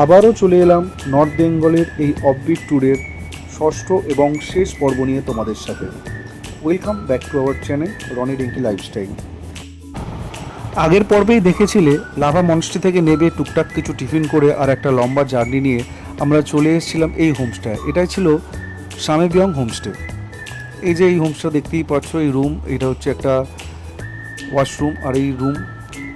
আবারও চলে এলাম নর্থ বেঙ্গলের এই অফবিট ট্যুরের ষষ্ঠ এবং শেষ পর্ব নিয়ে তোমাদের সাথে। Welcome back to our channel Roni Rinki Lifestyle. আগের পর্বেই দেখেছিলে লাভা মনস্ট্রি থেকে নেবে টুকটাক কিছু টিফিন করে আর একটা লম্বা জার্নি নিয়ে আমরা চলে এসেছিলাম এই হোমস্টে। এটাই ছিল সামেবিয়ং হোমস্টে। এই যে এই হোমস্টে দেখতেই পাচ্ছ, এই রুম, এটা হচ্ছে একটা ওয়াশরুম, আর এই রুম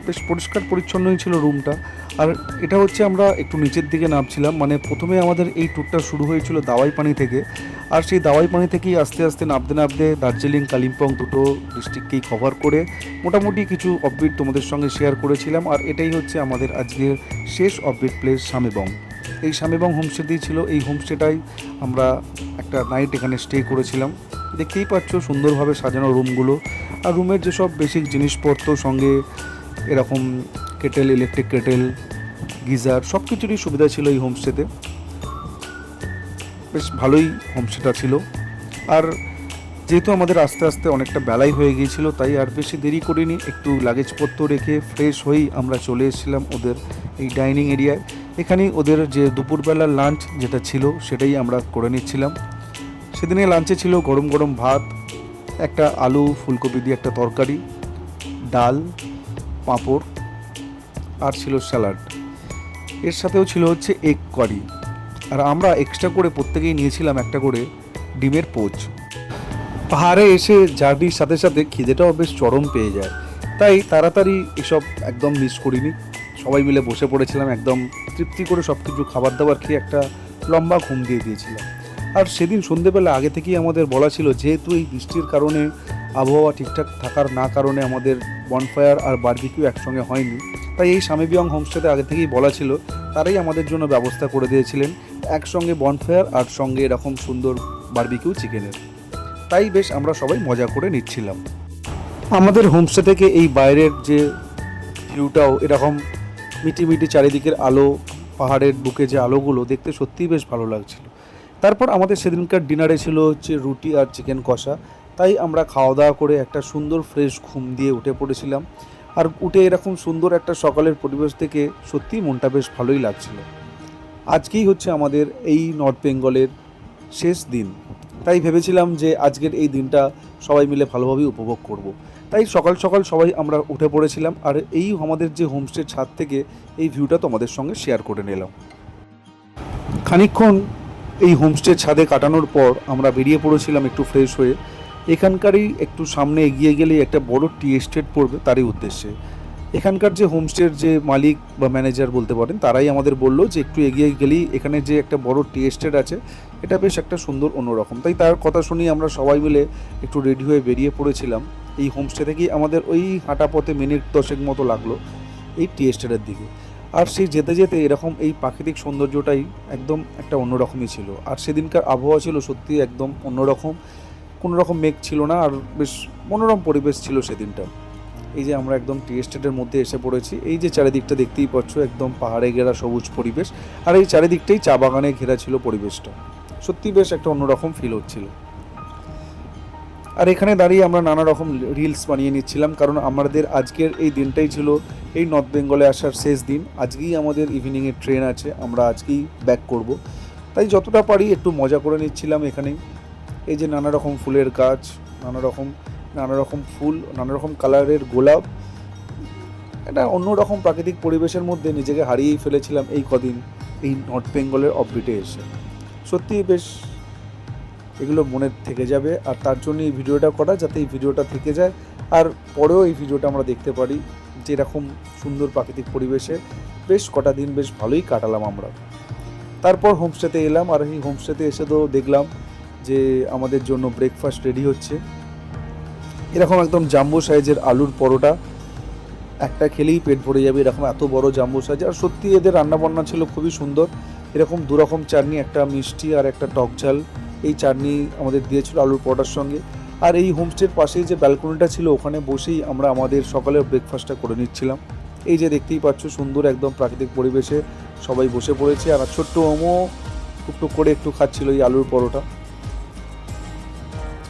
বেশ পরিষ্কার পরিচ্ছন্নই ছিল রুমটা। আর এটা হচ্ছে আমরা একটু নিচের দিকে নামছিলাম, মানে প্রথমে আমাদের এই ট্যুরটা শুরু হয়েছিল দাওয়াই পানি থেকে, আর সেই দাওয়াই পানি থেকেই আস্তে আস্তে নামতে নামতে দার্জিলিং কালিম্পং দুটো ডিস্ট্রিক্টকেই কভার করে মোটামুটি কিছু অফবিট তোমাদের সঙ্গে শেয়ার করেছিলাম। আর এটাই হচ্ছে আমাদের আজকের শেষ অফবিট প্লেস সামেবং। এই সামেবং হোমস্টেতেই ছিল, এই হোমস্টেটাই আমরা একটা নাইট এখানে স্টে করেছিলাম। দেখতেই পাচ্ছ সুন্দরভাবে সাজানো রুমগুলো, আর রুমের যেসব বেসিক জিনিসপত্র সঙ্গে এরকম কেটেল, ইলেকট্রিক কেটেল, গিজার, সব কিছুরই সুবিধা ছিল এই হোমস্টেতে। বেশ ভালোই হোমস্টেটা ছিল। আর যেহেতু আমাদের আস্তে আস্তে অনেকটা বেলাই হয়ে গিয়েছিল, তাই আর বেশি দেরি করিনি, একটু লাগেজপত্র রেখে ফ্রেশ হয়েই আমরা চলে এসেছিলাম ওদের এই ডাইনিং এরিয়ায়। এখানেই ওদের যে দুপুরবেলার লাঞ্চ যেটা ছিল সেটাই আমরা করে নিচ্ছিলাম। সেদিনে লাঞ্চে ছিল গরম গরম ভাত, একটা আলু ফুলকপি দিয়ে একটা তরকারি, ডাল, পাঁপড়, আর ছিল স্যালাড। এর সাথেও ছিল হচ্ছে এগ কারি। আর আমরা এক্সট্রা করে প্রত্যেকেই নিয়েছিলাম একটা করে ডিমের পোচ। পাহাড়ে এসে জার্নির সাথে সাথে খিদেটাও বেশ চরম পেয়ে যায়, তাই তাড়াতাড়ি এসব একদম মিস করিনি। সবাই মিলে বসে পড়েছিলাম, একদম তৃপ্তি করে সব কিছু খাবার দাবার খেয়ে একটা লম্বা ঘুম দিয়ে দিয়েছিলাম। আর সেদিন সন্ধেবেলা আগে থেকেই আমাদের বলা ছিল, যেহেতু এই বৃষ্টির কারণে আবহাওয়া ঠিকঠাক থাকার না কারণে আমাদের বনফায়ার আর বারবিকিউ একসঙ্গে হয়নি, তাই এই সামেবিয়ং হোমস্টেতে আগে থেকেই বলা ছিল, তারাই আমাদের জন্য ব্যবস্থা করে দিয়েছিলেন একসঙ্গে বনফায়ার আর সঙ্গে এরকম সুন্দর বারবিকিউ চিকেনের। তাই বেশ আমরা সবাই মজা করে নিচ্ছিলাম। আমাদের হোমস্টে থেকে এই বাইরের যে ভিউটাও এরকম মিটি চারিদিকের আলো, পাহাড়ের বুকে যে আলোগুলো দেখতে সত্যিই বেশ ভালো লাগছিল। তারপর আমাদের সেদিনকার ডিনারে ছিল হচ্ছে রুটি আর চিকেন কষা, তাই আমরা খাওয়া দাওয়া করে একটা সুন্দর ফ্রেশ ঘুম দিয়ে উঠে পড়েছিলাম। আর উঠে এরকম সুন্দর একটা সকালের পরিবেশ থেকে সত্যিই মনটা বেশ ভালোই লাগছিল। আজকেই হচ্ছে আমাদের এই নর্থ বেঙ্গলের শেষ দিন, তাই ভেবেছিলাম যে আজকের এই দিনটা সবাই মিলে ভালোভাবেই উপভোগ করব। তাই সকাল সকাল সবাই আমরা উঠে পড়েছিলাম, আর এই আমাদের যে হোমস্টের ছাদ থেকে এই ভিউটা তোমাদের সঙ্গে শেয়ার করে নিলাম। খানিকক্ষণ এই হোমস্টের ছাদে কাটানোর পর আমরা বেরিয়ে পড়েছিলাম একটু ফ্রেশ হয়ে। এখানকারই একটু সামনে এগিয়ে গেলেই একটা বড় টি এস্টেট পড়বে, তারই উদ্দেশ্যে। এখানকার যে হোমস্টের যে মালিক বা ম্যানেজার বলতে পারেন, তারাই আমাদের বললো যে একটু এগিয়ে গেলেই এখানে যে একটা বড় টি এস্টেট আছে, এটা বেশ একটা সুন্দর অন্যরকম। তাই তার কথা শুনিয়ে আমরা সবাই মিলে একটু রেডি হয়ে বেরিয়ে পড়েছিলাম। এই হোমস্টে থেকেই আমাদের ওই হাঁটা পথে মিনিট 10 মতো লাগলো এই টি এস্টেটের দিকে। আর সেই যেতে যেতে এরকম এই প্রাকৃতিক সৌন্দর্যটাই একদম একটা অন্যরকমই ছিল। আর সেদিনকার আবহাওয়া ছিল সত্যি একদম অন্যরকম, কোনো রকম মেঘ ছিল না, আর বেশ মনোরম পরিবেশ ছিল সেদিনটা। এই যে আমরা একদম টি এস্টেটের মধ্যে এসে পড়েছি। এই যে চারিদিকটা দেখতেই পাচ্ছ, একদম পাহাড়ে ঘেরা সবুজ পরিবেশ, আর এই চারিদিকটাই চা বাগানে ঘেরা ছিল পরিবেশটা। সত্যি বেশ একটা অন্যরকম ফিল হচ্ছিল। আর এখানে দাঁড়িয়ে আমরা নানা রকম রিলস বানিয়ে নিচ্ছিলাম, কারণ আমাদের আজকের এই দিনটাই ছিল এই নর্থ বেঙ্গলে আসার শেষ দিন। আজকেই আমাদের ইভিনিংয়ের ট্রেন আছে, আমরা আজকেই ব্যাক করব, তাই যতটা পারি একটু মজা করে নিচ্ছিলাম এখানেই। এই যে নানা রকম ফুলের গাছ, নানা রকম ফুল, নানা রকম কালারের গোলাপ, এটা অন্যরকম প্রাকৃতিক পরিবেশের মধ্যে নিজেকে হারিয়েই ফেলেছিলাম এই কদিন এই নর্থ বেঙ্গলের অফবিটে এসে। সত্যিই বেশ এগুলো মনে থেকে যাবে, আর তার জন্য এই ভিডিওটা করা, যাতে এই ভিডিওটা থেকে যায় আর পরেও এই ভিডিওটা আমরা দেখতে পারি যে এরকম সুন্দর প্রাকৃতিক পরিবেশে বেশ কটা দিন বেশ ভালোই কাটালাম আমরা। তারপর হোমস্টেতে এলাম, আর এই হোমস্টেতে এসে তো দেখলাম যে আমাদের জন্য ব্রেকফাস্ট রেডি হচ্ছে। এরকম একদম জাম্বো সাইজের আলুর পরোটা, একটা খেলেই পেট ভরে যাবে, এরকম এত বড় জাম্বো সাইজ। আর সত্যি এদের রান্নাবান্না ছিল খুবই সুন্দর। এরকম দুরকম চাটনি, একটা মিষ্টি আর একটা টক ঝাল, এই চাটনি আমাদের দিয়েছিল আলুর পরোটার সঙ্গে। আর এই হোমস্টের পাশেই যে ব্যালকনিটা ছিল, ওখানে বসেই আমরা আমাদের সকালের ব্রেকফাস্টটা করে নিচ্ছিলাম। এই যে দেখতেই পাচ্ছ সুন্দর একদম প্রাকৃতিক পরিবেশে সবাই বসে পড়েছে, আর ছোট্ট ওমো টুকটুক করে একটু খাচ্ছিল এই আলুর পরোটা।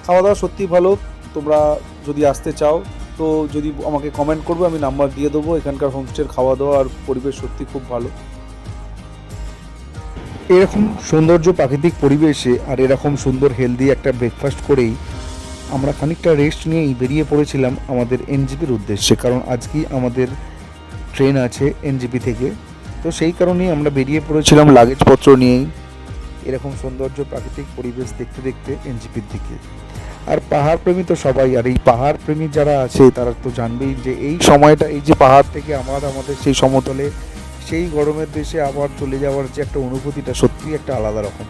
খাওয়া দাওয়া সত্যি ভালো। তোমরা যদি আসতে চাও তো যদি আমাকে কমেন্ট করবে, আমি নাম্বার দিয়ে দেবো। এখানকার হোমস্টের খাওয়া দাওয়া আর পরিবেশ সত্যি খুব ভালো। এরকম সৌন্দর্য প্রাকৃতিক পরিবেশে আর এরকম সুন্দর হেলদি একটা ব্রেকফাস্ট করেই আমরা খানিকটা রেস্ট নিয়েই বেরিয়ে পড়েছিলাম আমাদের এনজিপির উদ্দেশ্যে, কারণ আজকেই আমাদের ট্রেন আছে এনজিপি থেকে। তো সেই কারণেই আমরা বেরিয়ে পড়েছিলাম লাগেজপত্র নিয়েই এরকম সৌন্দর্য প্রাকৃতিক পরিবেশ দেখতে দেখতে এনজিপির দিকে। আর পাহাড় প্রেমী তো সবাই, আর এই পাহাড় প্রেমী যারা আছে তারা তো জানবেই যে এই সময়টা, এই যে পাহাড় থেকে আমাদের সেই সমতলে সেই গরমের দেশে আবার চলে যাওয়ার যে একটা অনুভূতিটা সত্যিই একটা আলাদা রকম।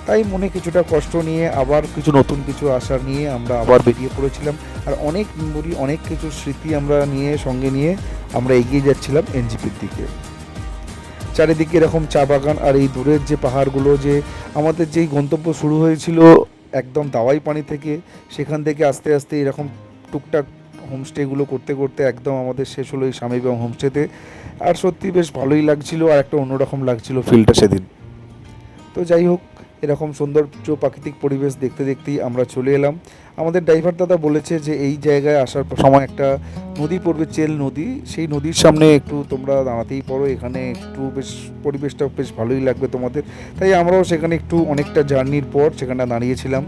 তাই মনে কিছুটা কষ্ট নিয়ে আবার কিছু নতুন কিছু আশা নিয়ে আমরা আবার বেরিয়ে পড়েছিলাম। আর অনেক মেমোরি, অনেক কিছু স্মৃতি আমরা সঙ্গে নিয়ে আমরা এগিয়ে যাচ্ছিলাম এনজিপির দিকে। চারিদিকে এরকম চা বাগান আর এই দূরের যে পাহাড়গুলো, যে আমাদের যেই গন্তব্য শুরু হয়েছিল একদম দাওয়াই পানি থেকে, সেখান থেকে আস্তে আস্তে এরকম টুকটাক হোমস্টেগুলো করতে করতে একদম আমাদের শেষ হলো এই স্বামী বিবেকানন্দ হোমস্টেতে। আর সত্যি বেশ ভালোই লাগছিল, আর একটা অন্যরকম লাগছিল ফিলটা সেদিন। তো যাই হোক, এরকম সৌন্দর্য প্রাকৃতিক পরিবেশ দেখতে দেখতেই আমরা চলে এলাম। আমাদের ড্রাইভার দাদা বলেছে যে এই জায়গায় আসার সময় একটা নদী পড়বে, চেল নদী, সেই নদীর সামনে একটু তোমরা দাঁড়াতেই পারো, এখানে একটু বেশ পরিবেশটা বেশ ভালোই লাগবে তোমাদের। তাই আমরাও সেখানে একটু অনেকটা জার্নির পর সেখানে দাঁড়িয়েছিলাম।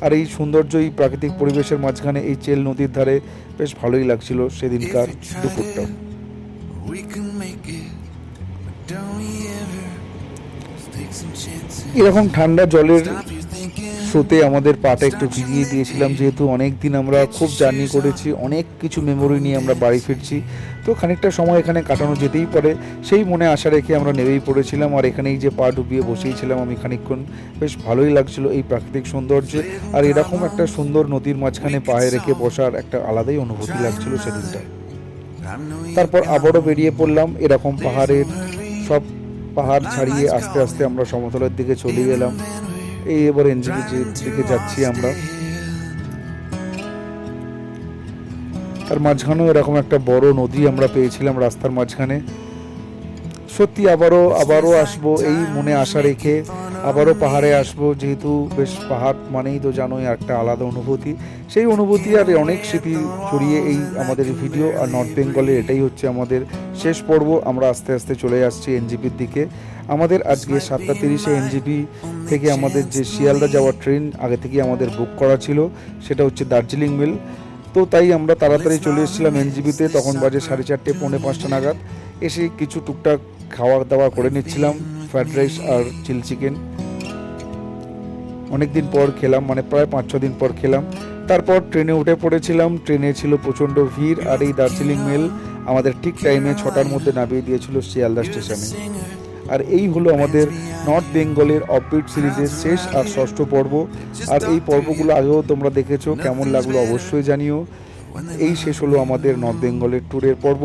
আর এই সৌন্দর্য, এই প্রাকৃতিক পরিবেশের মাঝখানে এই চেল নদীর ধারে বেশ ভালোই লাগছিল সেদিনকার দুপুরটা। এরকম ঠান্ডা জলের স্রোতে আমাদের পাটা একটু ভিজিয়ে দিয়েছিলাম, যেহেতু অনেক দিন আমরা খুব জার্নি করেছি, অনেক কিছু মেমোরি নিয়ে আমরা বাড়ি ফিরছি। তো খানিকটা সময় এখানে কাটানো যেতেই পারে, সেই মনে আশা রেখে আমরা নেমেই পড়েছিলাম। আর এখানেই যে পা ডুবিয়ে বসেইছিলাম আমি খানিকক্ষণ, বেশ ভালোই লাগছিল এই প্রাকৃতিক সৌন্দর্যে। আর এরকম একটা সুন্দর নদীর মাঝখানে পায়ে রেখে বসার একটা আলাদাই অনুভূতি লাগছিল সেদিনটা। তারপর আবারও বেরিয়ে পড়লাম এরকম পাহাড়ের সব পাহাড় ছাড়িয়ে আস্তে আস্তে আমরা সমতলের দিকে চলে গেলাম। এই এবার এনজিপি দিকে যাচ্ছি আমরা। তার মাঝখানেও এরকম একটা বড় নদী আমরা পেয়েছিলাম রাস্তার মাঝখানে। সত্যি আবারও আসবো এই মনে আশা রেখে, আবারও পাহাড়ে আসবো, যেহেতু বেশ পাহাড় মানেই তো জানোই একটা আলাদা অনুভূতি। সেই অনুভূতি আর অনেক স্মৃতি ছড়িয়ে এই আমাদের ভিডিও। আর নর্থ বেঙ্গলে এটাই হচ্ছে আমাদের শেষ পর্ব। আমরা আস্তে আস্তে চলে আসছি এনজিপির দিকে। আমাদের আজকে 7:30 এনজিপি থেকে আমাদের যে শিয়ালদা যাওয়ার ট্রেন আগে থেকে আমাদের বুক করা ছিল, সেটা হচ্ছে দার্জিলিং মেল। তো তাই আমরা তাড়াতাড়ি চলে এসেছিলাম এনজিপিতে, তখন বাজে 4:30 পৌনে 5টা নাগাদ। এসে কিছু টুকটাক খাওয়া দাওয়া করে নিচ্ছিলাম, ফ্রাইড রাইস আর চিলি চিকেন। অনেক দিন পর খেলাম, মানে প্রায় 5-6 দিন পর খেলাম। তারপর ট্রেনে উঠে পড়েছিলাম। ট্রেনে ছিল প্রচণ্ড ভিড়, আর এই দার্জিলিং মেল আমাদের ঠিক টাইমে 6টার মধ্যে নামিয়ে দিয়েছিল শিয়ালদা স্টেশনে। আর এই হলো আমাদের নর্থ বেঙ্গলের অফবিট সিরিজের শেষ আর 6ষ্ঠ পর্ব। আর এই পর্বগুলো আগেও তোমরা দেখেছো, কেমন লাগলো অবশ্যই জানিও। এই শেষ হলো আমাদের নর্থ বেঙ্গলের ট্যুরের পর্ব।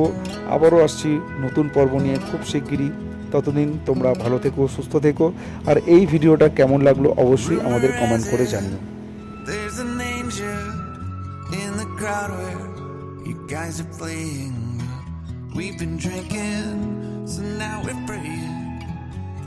আবারও আসছি নতুন পর্ব নিয়ে খুব শিগগিরই। ততদিন তোমরা ভালো থেকো, সুস্থ থেকো। আর এই ভিডিওটা কেমন লাগলো অবশ্যই আমাদের কমেন্ট করে জানিও। There's an angel in the crowd where you guys are playing. We've been drinking, so now we're praying.